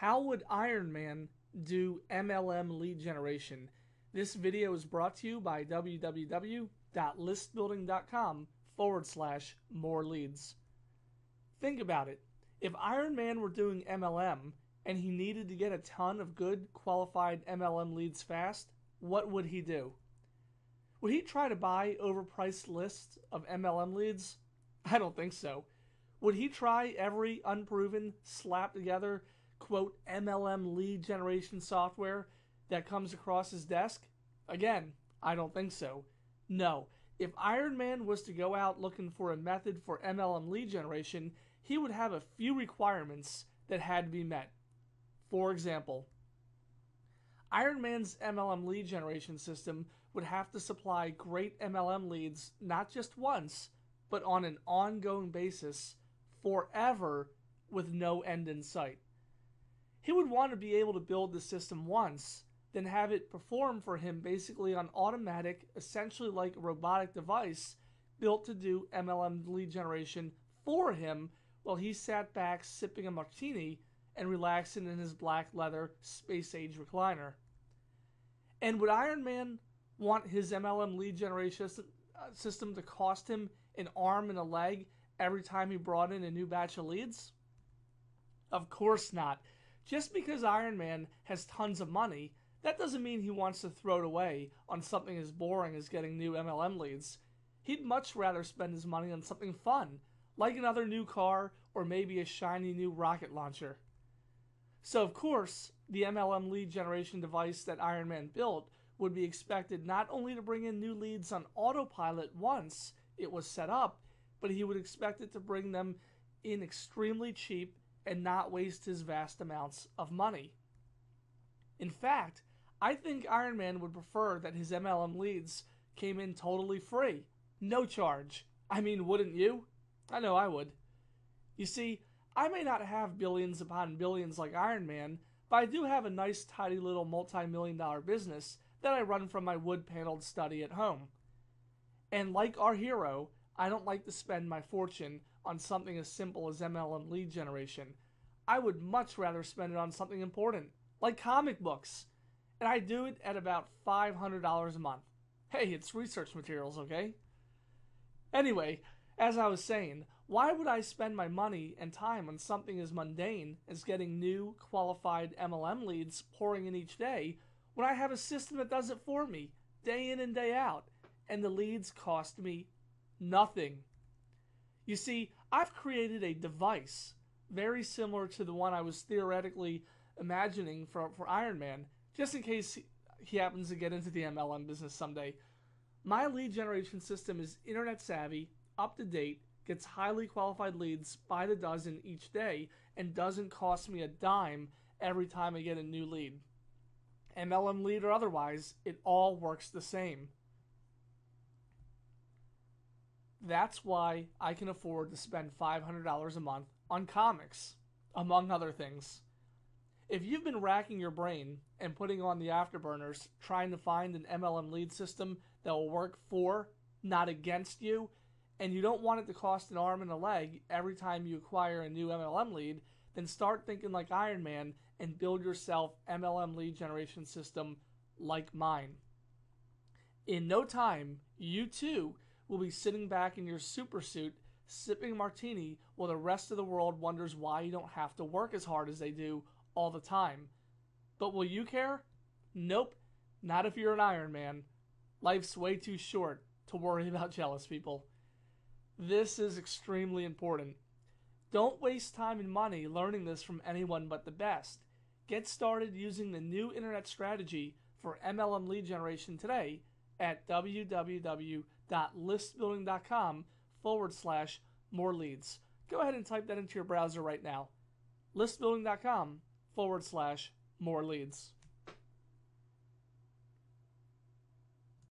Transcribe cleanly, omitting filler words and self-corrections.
How would Iron Man do MLM lead generation? This video is brought to you by www.listbuilding.com/more leads. Think about it. If Iron Man were doing MLM and he needed to get a ton of good qualified MLM leads fast, what would he do? Would he try to buy overpriced lists of MLM leads? I don't think so. Would he try every unproven, slapped together, quote, MLM lead generation software that comes across his desk? Again, I don't think so. No. If Iron Man was to go out looking for a method for MLM lead generation, he would have a few requirements that had to be met. For example, Iron Man's MLM lead generation system would have to supply great MLM leads not just once, but on an ongoing basis, forever, with no end in sight. He would want to be able to build the system once, then have it perform for him basically on automatic, essentially like a robotic device built to do MLM lead generation for him while he sat back sipping a martini and relaxing in his black leather space-age recliner. And would Iron Man want his MLM lead generation system to cost him an arm and a leg every time he brought in a new batch of leads? Of course not. Just because Iron Man has tons of money, that doesn't mean he wants to throw it away on something as boring as getting new MLM leads. He'd much rather spend his money on something fun, like another new car or maybe a shiny new rocket launcher. So of course, the MLM lead generation device that Iron Man built would be expected not only to bring in new leads on autopilot once it was set up, but he would expect it to bring them in extremely cheap and not waste his vast amounts of money. In fact, I think Iron Man would prefer that his MLM leads came in totally free, no charge. I mean, wouldn't you? I know I would. You see, I may not have billions upon billions like Iron Man, but I do have a nice tidy little multi-million-dollar business that I run from my wood-paneled study at home. And like our hero, I don't like to spend my fortune on something as simple as MLM lead generation. I would much rather spend it on something important, like comic books. And I do it at about $500 a month. Hey, it's research materials, okay? Anyway, as I was saying, why would I spend my money and time on something as mundane as getting new, qualified MLM leads pouring in each day when I have a system that does it for me, day in and day out, and the leads cost me nothing? You see, I've created a device very similar to the one I was theoretically imagining for Iron Man, just in case he happens to get into the MLM business someday. My lead generation system is internet savvy, up to date, gets highly qualified leads by the dozen each day, and doesn't cost me a dime every time I get a new lead. MLM lead or otherwise, it all works the same. That's why I can afford to spend $500 a month on comics, among other things. If you've been racking your brain and putting on the afterburners trying to find an MLM lead system that will work for, not against you, and you don't want it to cost an arm and a leg every time you acquire a new MLM lead, then start thinking like Iron Man and build yourself MLM lead generation system like mine. In no time, you too will be sitting back in your super suit sipping martini while the rest of the world wonders why you don't have to work as hard as they do all the time. But will you care? Nope, not if you're an Iron Man. Life's way too short to worry about jealous people. This is extremely important. Don't waste time and money learning this from anyone but the best. Get started using the new internet strategy for MLM lead generation today at www.listbuilding.com/more leads. Go ahead and type that into your browser right now. listbuilding.com/more leads.